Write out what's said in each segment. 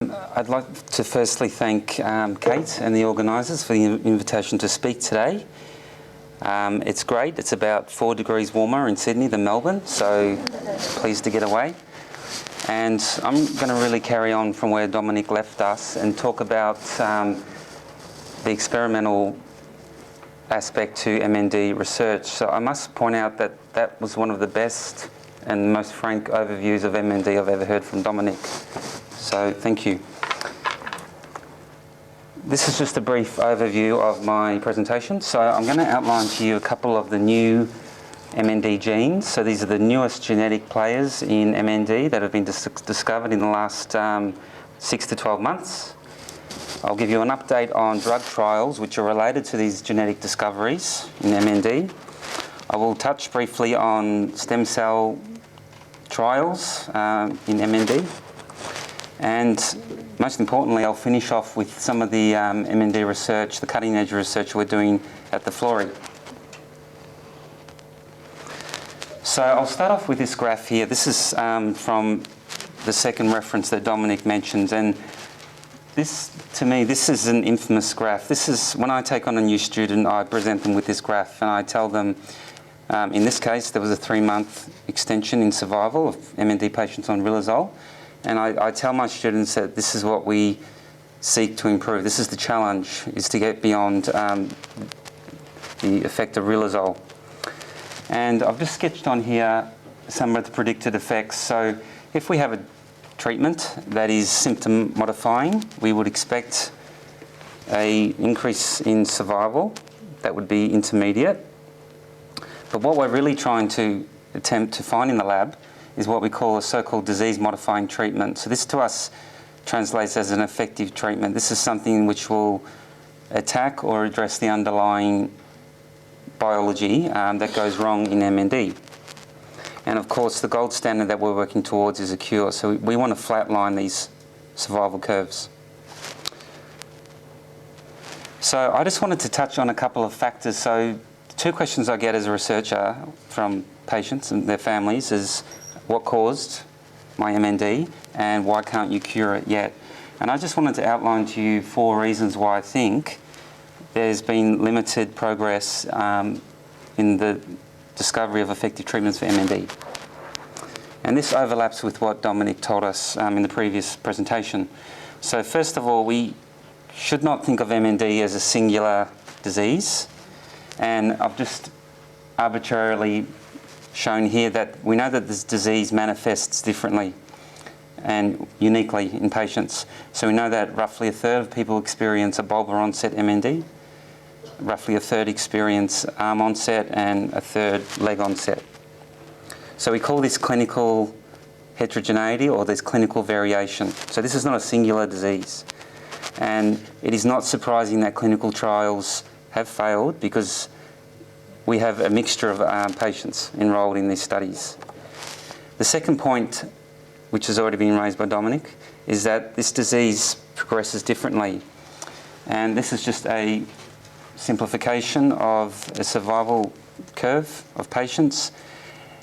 I'd like to firstly thank Kate and the organisers for the invitation to speak today. It's great. It's about 4 degrees warmer in Sydney than Melbourne, so pleased to get away. And I'm going to really carry on from where Dominic left us and talk about the experimental aspect to MND research. So I must point out that that was one of the best and most frank overviews of MND I've ever heard from Dominic. So thank you. This is just a brief overview of my presentation. So I'm going to outline to you a couple of the new MND genes. So these are the newest genetic players in MND that have been discovered in the last 6 to 12 months. I'll give you an update on drug trials which are related to these genetic discoveries in MND. I will touch briefly on stem cell trials in MND. And most importantly, I'll finish off with some of the MND research, the cutting edge research we're doing at the Florey. So I'll start off with this graph here. This is from the second reference that Dominic mentioned. And this, to me, this is an infamous graph. This is when I take on a new student, I present them with this graph and I tell them, in this case, there was a 3-month extension in survival of MND patients on riluzole. And I tell my students that this is what we seek to improve. This is the challenge, is to get beyond the effect of riluzole. And I've just sketched on here some of the predicted effects. So if we have a treatment that is symptom modifying, we would expect an increase in survival that would be intermediate. But what we're really trying to attempt to find in the lab is what we call a so-called disease-modifying treatment. So this to us translates as an effective treatment. This is something which will attack or address the underlying biology that goes wrong in MND. And of course, the gold standard that we're working towards is a cure. So we want to flatline these survival curves. So I just wanted to touch on a couple of factors. So 2 questions I get as a researcher from patients and their families is, what caused my MND and why can't you cure it yet? And I just wanted to outline to you 4 reasons why I think there's been limited progress in the discovery of effective treatments for MND. And this overlaps with what Dominic told us in the previous presentation. So first of all, we should not think of MND as a singular disease. And I've just arbitrarily shown here that we know that this disease manifests differently and uniquely in patients. So we know that roughly a third of people experience a bulbar onset MND, roughly a third experience arm onset, and a third leg onset. So we call this clinical heterogeneity, or this clinical variation. So this is not a singular disease. And it is not surprising that clinical trials have failed because we have a mixture of patients enrolled in these studies. The second point, which has already been raised by Dominic, is that this disease progresses differently. And this is just a simplification of a survival curve of patients.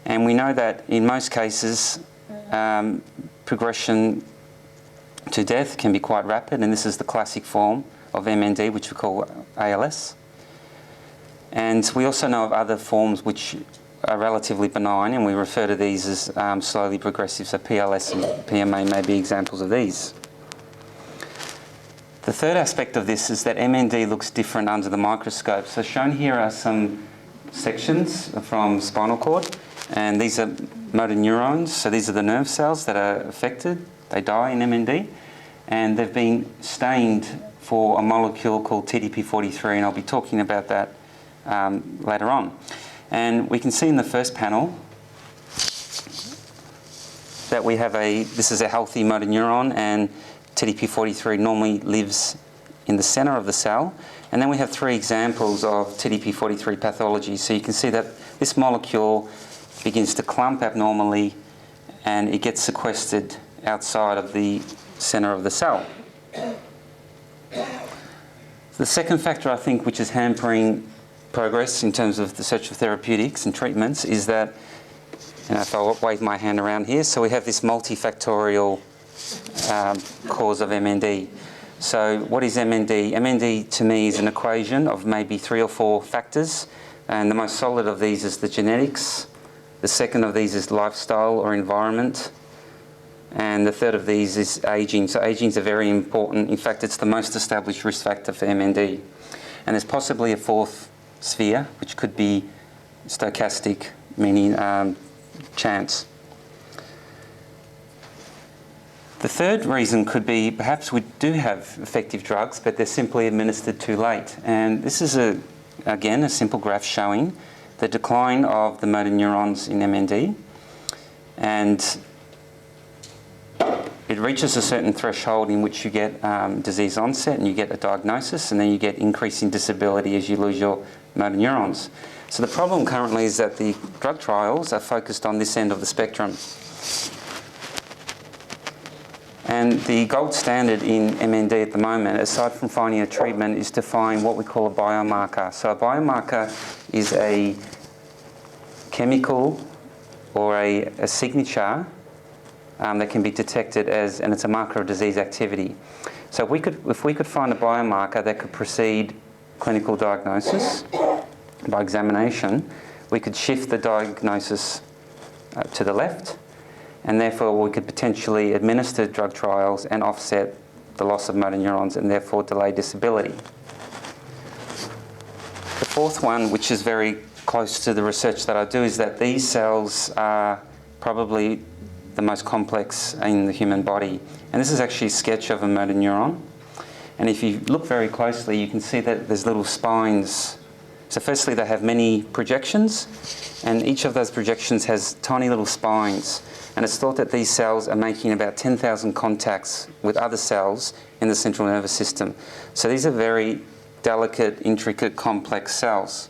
And we know that in most cases, progression to death can be quite rapid, and this is the classic form of MND, which we call ALS. And we also know of other forms which are relatively benign, and we refer to these as slowly progressive. So PLS and PMA may be examples of these. The third aspect of this is that MND looks different under the microscope. So shown here are some sections from spinal cord, and these are motor neurons. So these are the nerve cells that are affected. They die in MND, and they've been stained for a molecule called TDP-43, and I'll be talking about that later on. And we can see in the first panel that we have this is a healthy motor neuron, and TDP-43 normally lives in the center of the cell. And then we have 3 examples of TDP-43 pathology. So you can see that this molecule begins to clump abnormally and it gets sequestered outside of the center of the cell. The second factor, I think, which is hampering progress in terms of the search for therapeutics and treatments is that, and if I wave my hand around here, so we have this multifactorial cause of MND. So what is MND? MND to me is an equation of maybe 3 or 4 factors, and the most solid of these is the genetics. The second of these is lifestyle or environment, and the third of these is ageing. So ageing is a very important, in fact it's the most established risk factor for MND. And there's possibly a fourth sphere, which could be stochastic, meaning chance. The third reason could be perhaps we do have effective drugs, but they're simply administered too late. And this is, again, a simple graph showing the decline of the motor neurons in MND. And it reaches a certain threshold in which you get disease onset and you get a diagnosis, and then you get increasing disability as you lose your motor neurons. So the problem currently is that the drug trials are focused on this end of the spectrum. And the gold standard in MND at the moment, aside from finding a treatment, is to find what we call a biomarker. So a biomarker is a chemical or a signature that can be detected as, and it's a marker of disease activity. So if we could find a biomarker that could precede clinical diagnosis by examination, we could shift the diagnosis to the left, and therefore we could potentially administer drug trials and offset the loss of motor neurons and therefore delay disability. The fourth one, which is very close to the research that I do, is that these cells are probably the most complex in the human body. And this is actually a sketch of a motor neuron. And if you look very closely, you can see that there's little spines. So firstly, they have many projections, and each of those projections has tiny little spines. And it's thought that these cells are making about 10,000 contacts with other cells in the central nervous system. So these are very delicate, intricate, complex cells.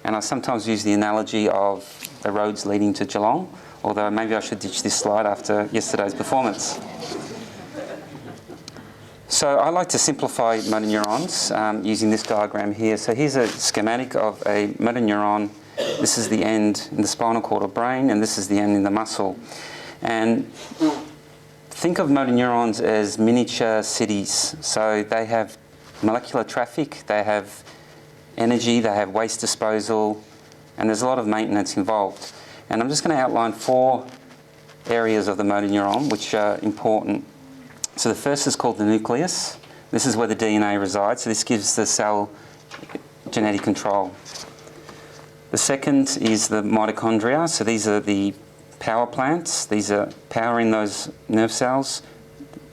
And I sometimes use the analogy of the roads leading to Geelong, although maybe I should ditch this slide after yesterday's performance. So I like to simplify motor neurons using this diagram here. So here's a schematic of a motor neuron. This is the end in the spinal cord or brain, and this is the end in the muscle. And think of motor neurons as miniature cities. So they have molecular traffic, they have energy, they have waste disposal, and there's a lot of maintenance involved. And I'm just going to outline 4 areas of the motor neuron which are important. So the first is called the nucleus. This is where the DNA resides, so this gives the cell genetic control. The second is the mitochondria. So these are the power plants. These are powering those nerve cells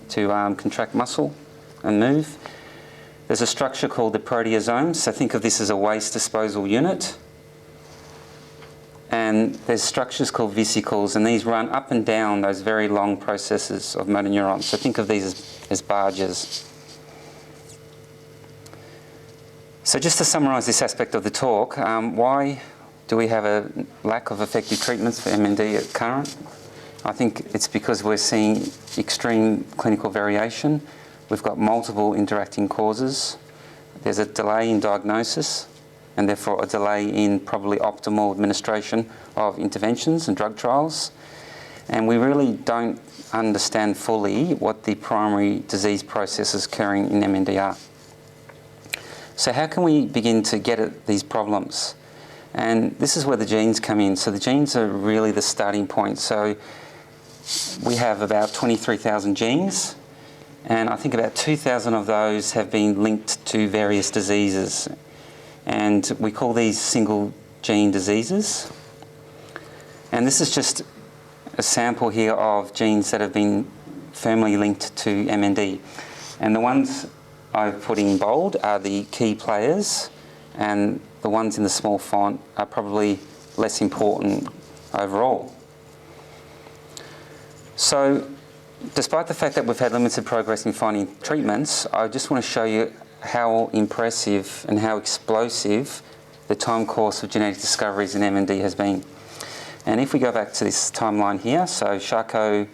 to contract muscle and move. There's a structure called the proteasome. So think of this as a waste disposal unit. And there's structures called vesicles, and these run up and down those very long processes of motor neurons. So think of these as barges. So just to summarise this aspect of the talk, why do we have a lack of effective treatments for MND at current? I think it's because we're seeing extreme clinical variation. We've got multiple interacting causes. There's a delay in diagnosis, and therefore a delay in probably optimal administration of interventions and drug trials. And we really don't understand fully what the primary disease processes occurring in MND are. So how can we begin to get at these problems? And this is where the genes come in. So the genes are really the starting point. So we have about 23,000 genes, and I think about 2,000 of those have been linked to various diseases. And we call these single gene diseases. And this is just a sample here of genes that have been firmly linked to MND. And the ones I've put in bold are the key players, and the ones in the small font are probably less important overall. So despite the fact that we've had limited progress in finding treatments, I just want to show you how impressive and how explosive the time course of genetic discoveries in MND has been. And if we go back to this timeline here, so Charcot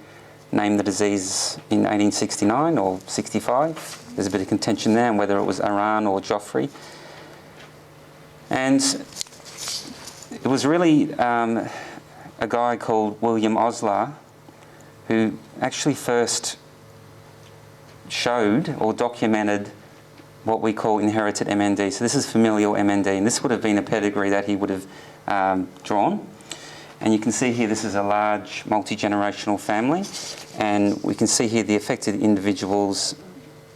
named the disease in 1869 or 65. There's a bit of contention there on whether it was Aran or Joffrey. And it was really a guy called William Osler who actually first showed or documented what we call inherited MND. So this is familial MND, and this would have been a pedigree that he would have drawn. And you can see here this is a large multi-generational family, and we can see here the affected individuals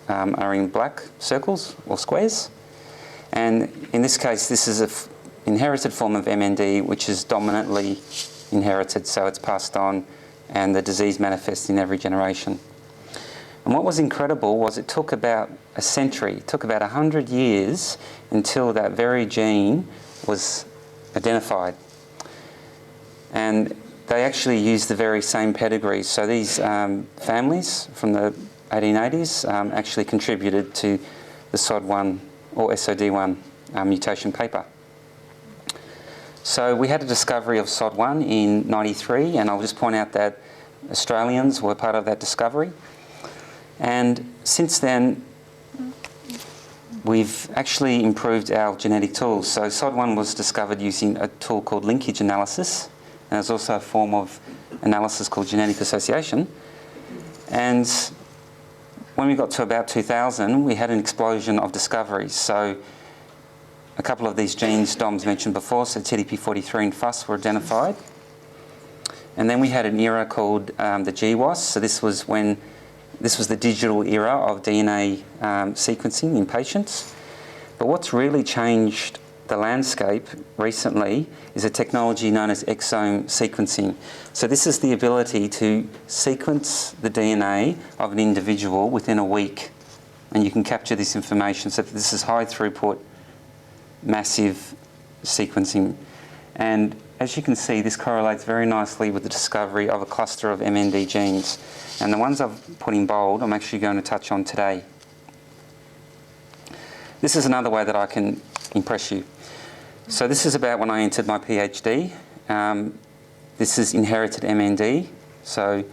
are in black circles or squares. And in this case, this is an inherited form of MND which is dominantly inherited, so it's passed on and the disease manifests in every generation. And what was incredible was it took about a century, it took about 100 years until that very gene was identified. And they actually used the very same pedigrees. So these families from the 1880s actually contributed to the SOD1 or SOD1 mutation paper. So we had a discovery of SOD1 in '93, and I'll just point out that Australians were part of that discovery. And since then, we've actually improved our genetic tools. So SOD1 was discovered using a tool called linkage analysis, and there's also a form of analysis called genetic association. And when we got to about 2000, we had an explosion of discoveries. So a couple of these genes Dom's mentioned before, so TDP43 and FUS were identified. And then we had an era called the GWAS. So this was the digital era of DNA sequencing in patients. But what's really changed the landscape recently is a technology known as exome sequencing. So this is the ability to sequence the DNA of an individual within a week, and you can capture this information. So this is high throughput, massive sequencing. And as you can see, this correlates very nicely with the discovery of a cluster of MND genes. And the ones I've put in bold, I'm actually going to touch on today. This is another way that I can impress you. So this is about when I entered my PhD. This is inherited MND. So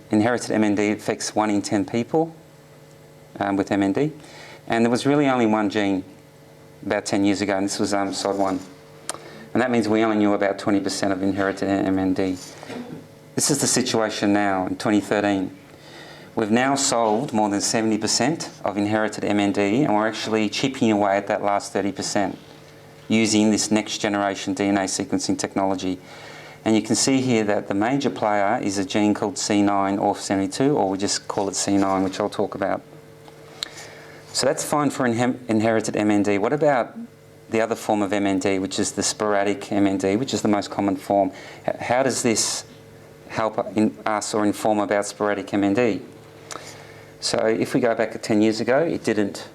inherited MND affects 1 in 10 people with MND. And there was really only one gene about 10 years ago, and this was SOD1. And that means we only knew about 20% of inherited MND. This is the situation now in 2013. We've now solved more than 70% of inherited MND, and we're actually chipping away at that last 30% using this next generation DNA sequencing technology. And you can see here that the major player is a gene called C9orf72, or we just call it C9, which I'll talk about. So that's fine for inherited MND. What about the other form of MND, which is the sporadic MND, which is the most common form? How does this help us or inform about sporadic MND? So if we go back 10 years ago, it didn't.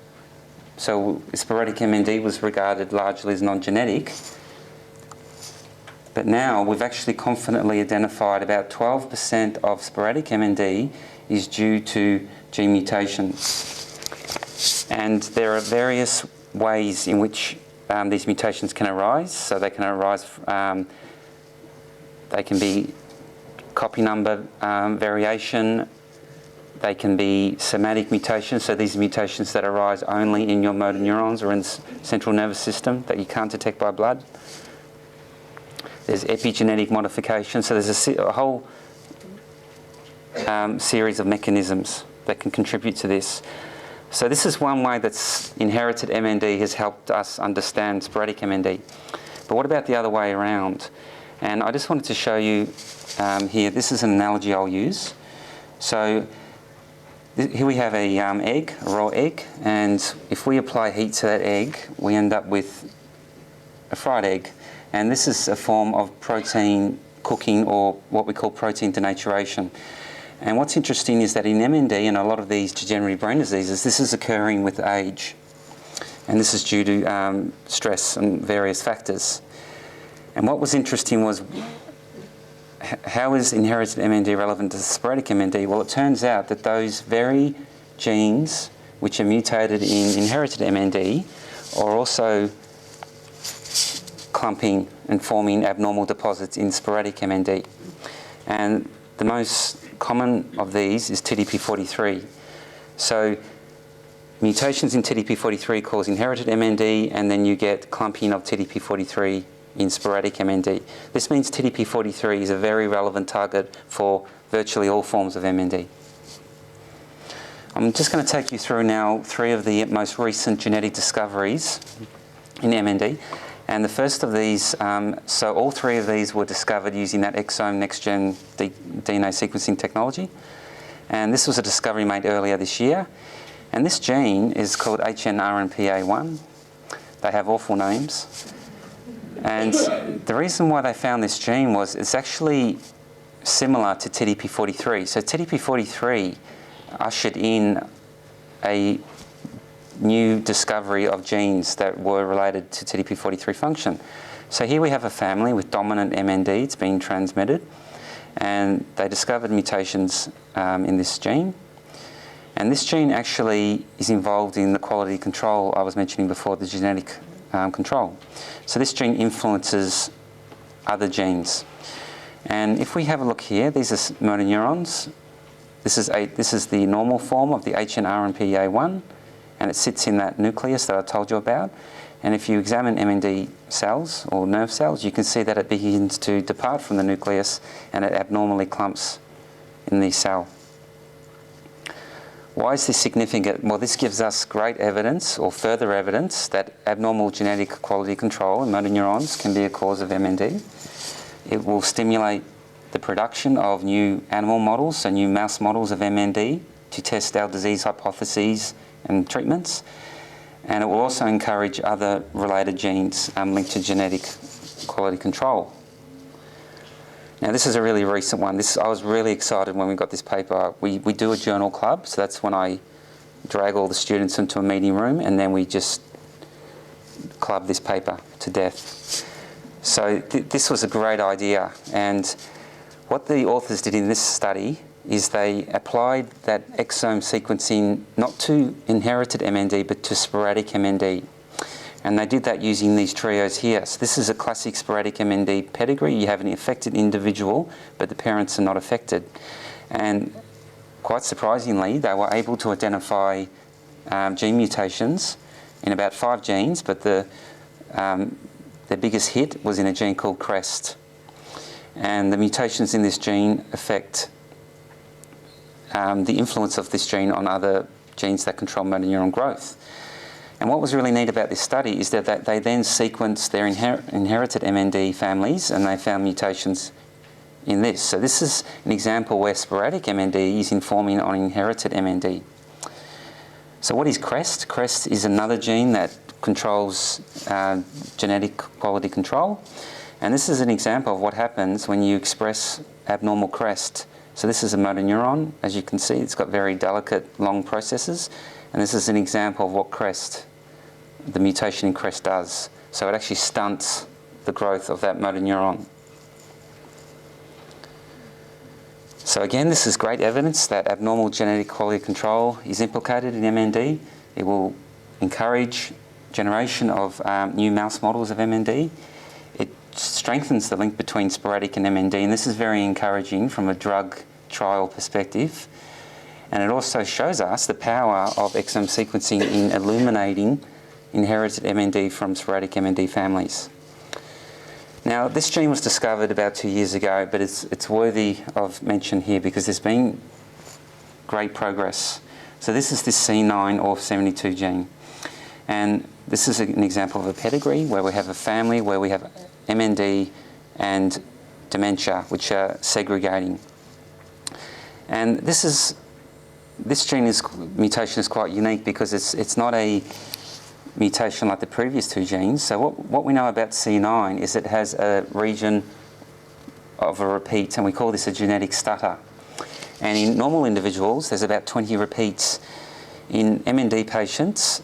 So sporadic MND was regarded largely as non-genetic. But now we've actually confidently identified about 12% of sporadic MND is due to gene mutations. And there are various ways in which these mutations can arise. So they can arise, they can be copy number variation, they can be somatic mutations, so these are mutations that arise only in your motor neurons or in the central nervous system that you can't detect by blood. There's epigenetic modification, so there's a whole series of mechanisms that can contribute to this. So this is one way that's inherited MND has helped us understand sporadic MND. But what about the other way around? And I just wanted to show you here, this is an analogy I'll use. So here we have a egg, a raw egg, and if we apply heat to that egg, we end up with a fried egg. And this is a form of protein cooking, or what we call protein denaturation. And what's interesting is that in MND and a lot of these degenerative brain diseases, this is occurring with age. And this is due to stress and various factors. And what was interesting was, how is inherited MND relevant to sporadic MND? Well, it turns out that those very genes which are mutated in inherited MND are also clumping and forming abnormal deposits in sporadic MND. And the most common of these is TDP43. So mutations in TDP43 cause inherited MND, and then you get clumping of TDP43 in sporadic MND. This means TDP43 is a very relevant target for virtually all forms of MND. I'm just going to take you through now 3 of the most recent genetic discoveries in MND. And the first of these, so all 3 of these were discovered using that exome next-gen DNA sequencing technology. And this was a discovery made earlier this year. And this gene is called HNRNPA1. They have awful names. And the reason why they found this gene was it's actually similar to TDP43. So TDP43 ushered in a new discovery of genes that were related to TDP43 function. So here we have a family with dominant MND. It's being transmitted. And they discovered mutations in this gene. And this gene actually is involved in the quality control I was mentioning before, the genetic control. So this gene influences other genes. And if we have a look here, these are motor neurons. This is the normal form of the HNRNPA1, and it sits in that nucleus that I told you about. And if you examine MND cells or nerve cells, you can see that it begins to depart from the nucleus and it abnormally clumps in the cell. Why is this significant? Well, this gives us great evidence, or further evidence, that abnormal genetic quality control in motor neurons can be a cause of MND. It will stimulate the production of new animal models, so new mouse models of MND, to test our disease hypotheses and treatments. And it will also encourage other related genes linked to genetic quality control. Now, this is a really recent one. I was really excited when we got this paper. We do a journal club, so that's when I drag all the students into a meeting room and then we just club this paper to death. So this was a great idea. And what the authors did in this study is they applied that exome sequencing not to inherited MND but to sporadic MND. And they did that using these trios here. So this is a classic sporadic MND pedigree. You have an affected individual, but the parents are not affected. And quite surprisingly, they were able to identify gene mutations in about 5 genes, but the biggest hit was in a gene called CREST. And the mutations in this gene affect the influence of this gene on other genes that control motor neuron growth. And what was really neat about this study is that they then sequenced their inherited MND families and they found mutations in this. So this is an example where sporadic MND is informing on inherited MND. So what is CREST? CREST is another gene that controls genetic quality control. And this is an example of what happens when you express abnormal CREST. So this is a motor neuron. As you can see, it's got very delicate, long processes. And this is an example of what CREST, the mutation in CREST does. So it actually stunts the growth of that motor neuron. So again, this is great evidence that abnormal genetic quality control is implicated in MND. It will encourage generation of new mouse models of MND. It strengthens the link between sporadic and MND, and this is very encouraging from a drug trial perspective. And it also shows us the power of exome sequencing in illuminating inherited MND from sporadic MND families. Now, this gene was discovered about 2 years ago, but it's worthy of mention here because there's been great progress. So this is this C9orf72 gene. And this is an example of a pedigree where we have a family where we have MND and dementia, which are segregating. And this mutation is quite unique because it's not a mutation like the previous 2 genes. So what we know about C9 is it has a region of a repeat, and we call this a genetic stutter. And in normal individuals, there's about 20 repeats. In MND patients,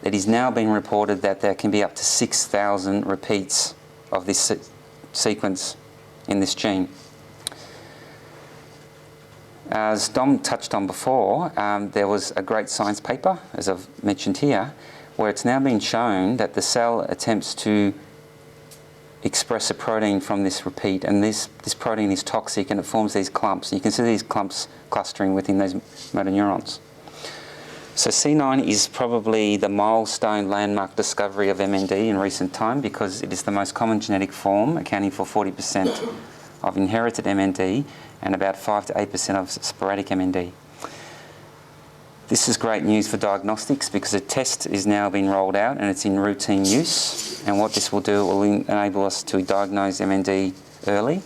it is now being reported that there can be up to 6,000 repeats of this sequence in this gene. As Dom touched on before, there was a great science paper, as I've mentioned here, where it's now been shown that the cell attempts to express a protein from this repeat, and this protein is toxic and it forms these clumps. You can see these clumps clustering within those motor neurons. So C9 is probably the milestone landmark discovery of MND in recent time because it is the most common genetic form, accounting for 40% of inherited MND and about 5 to 8% of sporadic MND. This is great news for diagnostics because a test is now being rolled out and it's in routine use. And what this will do, it will enable us to diagnose MND early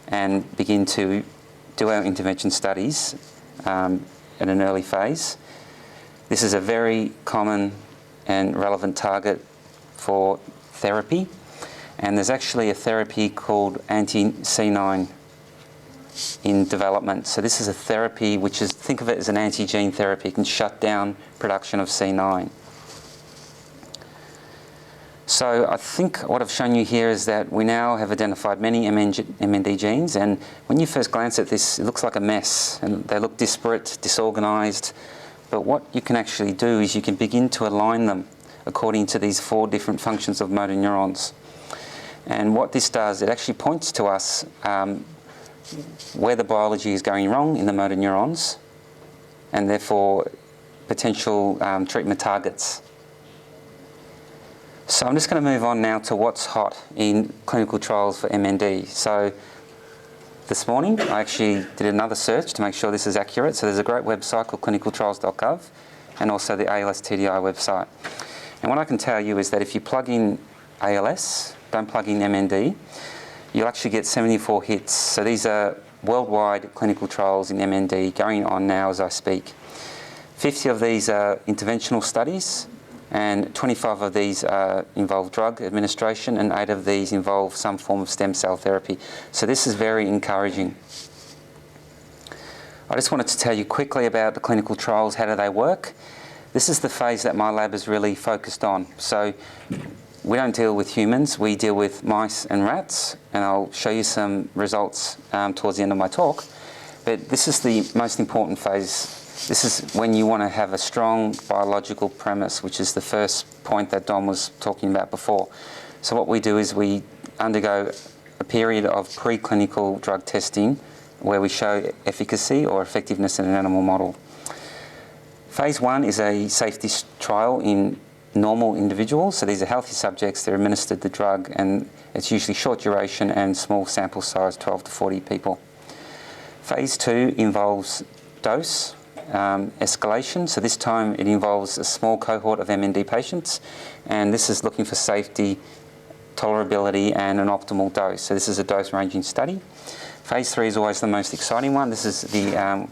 and begin to do our intervention studies at an early phase. This is a very common and relevant target for therapy. And there's actually a therapy called anti-C9 in development. So this is a therapy which is, think of it as an anti-gene therapy. It can shut down production of C9. So I think what I've shown you here is that we now have identified many MND genes, and when you first glance at this, it looks like a mess, and they look disparate, disorganised. But what you can actually do is you can begin to align them according to these 4 different functions of motor neurons. And what this does, it actually points to us where the biology is going wrong in the motor neurons, and therefore potential treatment targets. So I'm just going to move on now to what's hot in clinical trials for MND. So this morning I actually did another search to make sure this is accurate. So there's a great website called clinicaltrials.gov and also the ALS TDI website. And what I can tell you is that if you plug in ALS, don't plug in MND, you'll actually get 74 hits. So these are worldwide clinical trials in MND going on now as I speak. 50 of these are interventional studies, and 25 of these involve drug administration, and 8 of these involve some form of stem cell therapy. So this is very encouraging. I just wanted to tell you quickly about the clinical trials. How do they work? This is the phase that my lab is really focused on. So we don't deal with humans, we deal with mice and rats, and I'll show you some results towards the end of my talk. But this is the most important phase. This is when you want to have a strong biological premise, which is the first point that Don was talking about before. So what we do is we undergo a period of preclinical drug testing where we show efficacy or effectiveness in an animal model. Phase 1 is a safety trial in normal individuals. So these are healthy subjects, they're administered the drug, and it's usually short duration and small sample size, 12 to 40 people. Phase 2 involves dose escalation. So this time it involves a small cohort of MND patients, and this is looking for safety, tolerability, and an optimal dose. So this is a dose ranging study. Phase 3 is always the most exciting one. This is the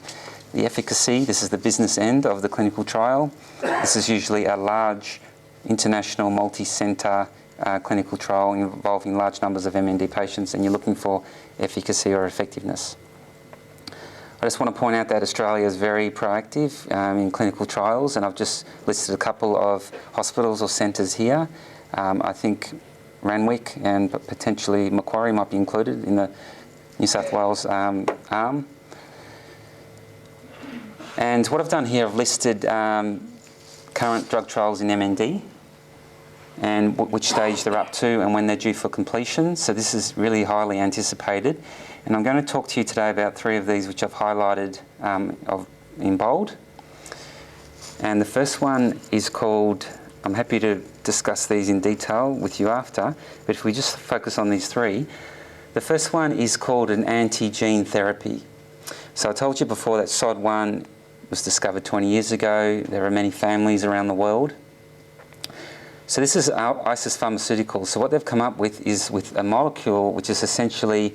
efficacy. This is the business end of the clinical trial. This is usually a large international multi-centre clinical trial involving large numbers of MND patients, and you're looking for efficacy or effectiveness. I just want to point out that Australia is very proactive in clinical trials, and I've just listed a couple of hospitals or centres here. I think Randwick and potentially Macquarie might be included in the New South Wales arm. And what I've done here, I've listed current drug trials in MND and which stage they're up to and when they're due for completion. So this is really highly anticipated. And I'm going to talk to you today about 3 of these which I've highlighted in bold. And the first one is called, I'm happy to discuss these in detail with you after, but if we just focus on these 3, the first one is called an anti-gene therapy. So I told you before that SOD1 was discovered 20 years ago. There are many families around the world. So this is ISIS Pharmaceuticals. So what they've come up with is with a molecule which is essentially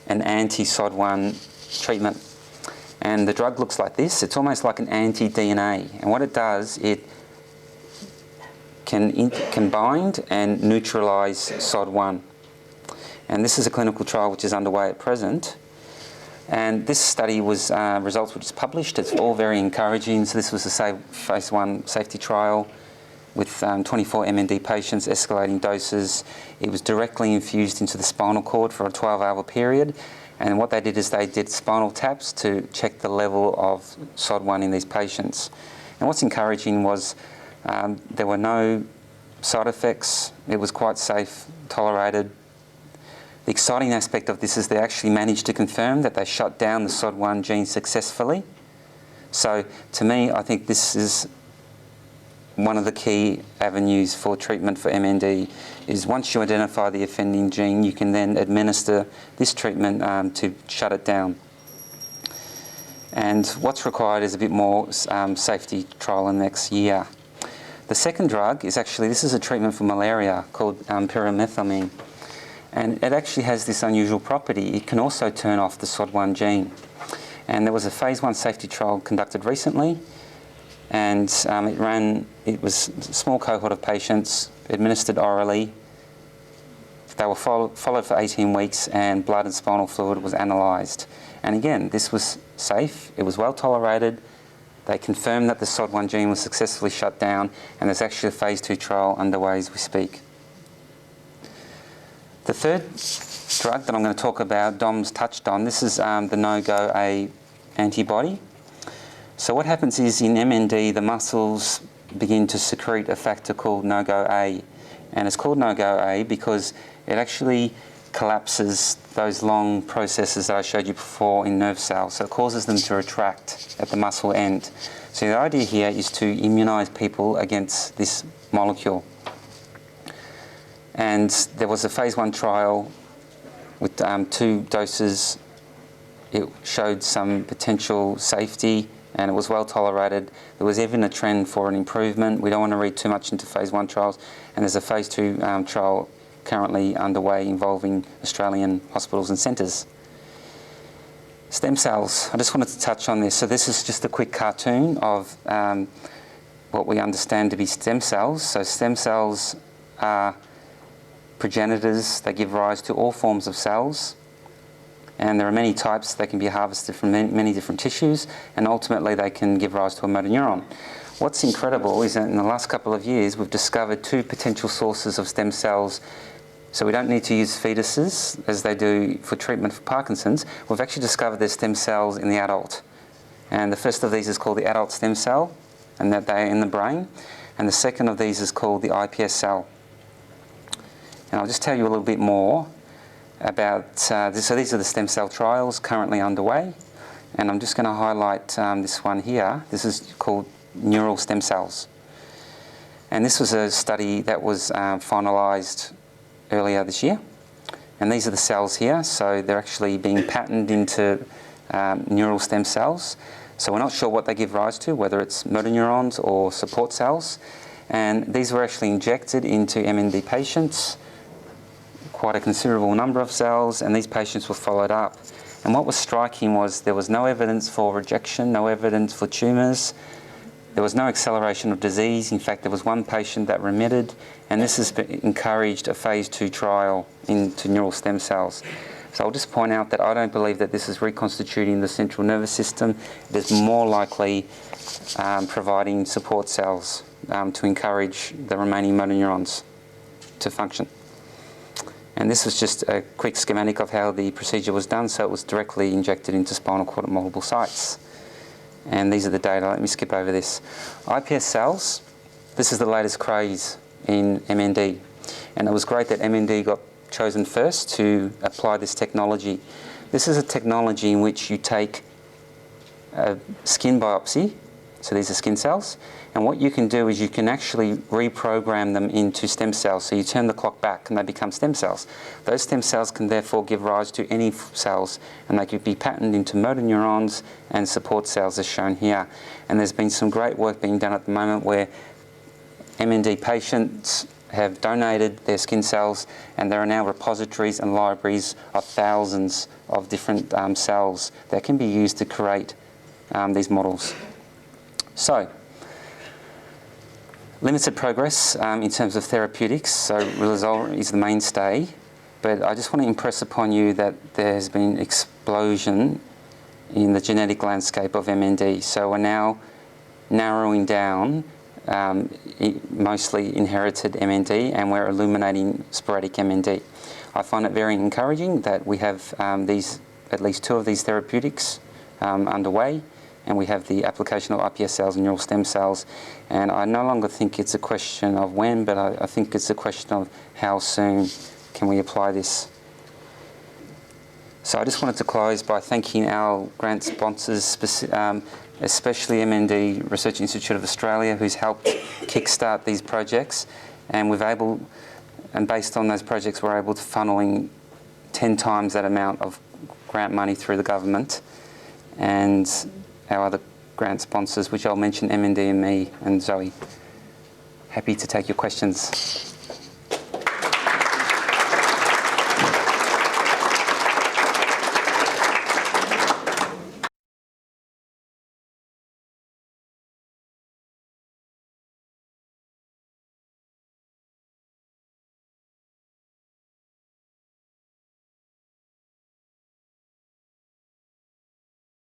an anti-SOD1 treatment. And the drug looks like this. It's almost like an anti-DNA. And what it does, it can bind and neutralise SOD1. And this is a clinical trial which is underway at present. And this study was results were just published. It's all very encouraging. So this was a phase 1 safety trial with 24 MND patients, escalating doses. It was directly infused into the spinal cord for a 12-hour period. And what they did is they did spinal taps to check the level of SOD1 in these patients. And what's encouraging was there were no side effects. It was quite safe, tolerated. The exciting aspect of this is they actually managed to confirm that they shut down the SOD1 gene successfully. So to me, I think this is one of the key avenues for treatment for MND, is once you identify the offending gene, you can then administer this treatment to shut it down. And what's required is a bit more safety trial in the next year. The second drug is actually, this is a treatment for malaria called pyrimethamine. And it actually has this unusual property. It can also turn off the SOD1 gene. And there was a phase 1 safety trial conducted recently, and it was a small cohort of patients administered orally. They were followed for 18 weeks, and blood and spinal fluid was analysed. And again, this was safe, it was well tolerated. They confirmed that the SOD1 gene was successfully shut down, and there's actually a phase 2 trial underway as we speak. The third drug that I'm going to talk about, Dom's touched on, this is the Nogoa antibody. So what happens is in MND, the muscles begin to secrete a factor called Nogoa. And it's called Nogoa because it actually collapses those long processes that I showed you before in nerve cells. So it causes them to retract at the muscle end. So the idea here is to immunise people against this molecule. And there was a phase 1 trial with 2 doses. It showed some potential safety and it was well tolerated. There was even a trend for an improvement. We don't want to read too much into phase 1 trials, and there's a phase 2 trial currently underway involving Australian hospitals and centres. Stem cells, I just wanted to touch on this. So this is just a quick cartoon of what we understand to be stem cells. So stem cells are progenitors. They give rise to all forms of cells. And there are many types. They can be harvested from many different tissues, and ultimately they can give rise to a motor neuron. What's incredible is that in the last couple of years we've discovered 2 potential sources of stem cells. So we don't need to use fetuses as they do for treatment for Parkinson's. We've actually discovered there's stem cells in the adult. And the first of these is called the adult stem cell, and that they're in the brain. And the second of these is called the iPS cell. And I'll just tell you a little bit more about this. So these are the stem cell trials currently underway, and I'm just going to highlight this one here. This is called neural stem cells, and this was a study that was finalised earlier this year, and these are the cells here. So they're actually being patterned into neural stem cells. So we're not sure what they give rise to, whether it's motor neurons or support cells, and these were actually injected into MND patients, quite a considerable number of cells, and these patients were followed up. And what was striking was there was no evidence for rejection, no evidence for tumours. There was no acceleration of disease. In fact, there was one patient that remitted, and this has encouraged a phase 2 trial into neural stem cells. So I'll just point out that I don't believe that this is reconstituting the central nervous system. It is more likely providing support cells to encourage the remaining motor neurons to function. And this was just a quick schematic of how the procedure was done. So it was directly injected into spinal cord at multiple sites. And these are the data. Let me skip over this. iPS cells, this is the latest craze in MND. And it was great that MND got chosen first to apply this technology. This is a technology in which you take a skin biopsy. So these are skin cells. And what you can do is you can actually reprogram them into stem cells. So you turn the clock back and they become stem cells. Those stem cells can therefore give rise to any cells, and they could be patterned into motor neurons and support cells as shown here. And there's been some great work being done at the moment where MND patients have donated their skin cells, and there are now repositories and libraries of thousands of different cells that can be used to create these models. So, limited progress in terms of therapeutics, so Riluzole is the mainstay, but I just want to impress upon you that there has been an explosion in the genetic landscape of MND. So we're now narrowing down mostly inherited MND, and we're illuminating sporadic MND. I find it very encouraging that we have at least 2 of these therapeutics underway, and we have the application of iPS cells and neural stem cells. And I no longer think it's a question of when, but I think it's a question of how soon can we apply this. So I just wanted to close by thanking our grant sponsors, especially MND Research Institute of Australia, who's helped kickstart these projects. And based on those projects, we're able to funnel in 10 times that amount of grant money through the government. and our other grant sponsors, which I'll mention, MND and me and Zoe. Happy to take your questions.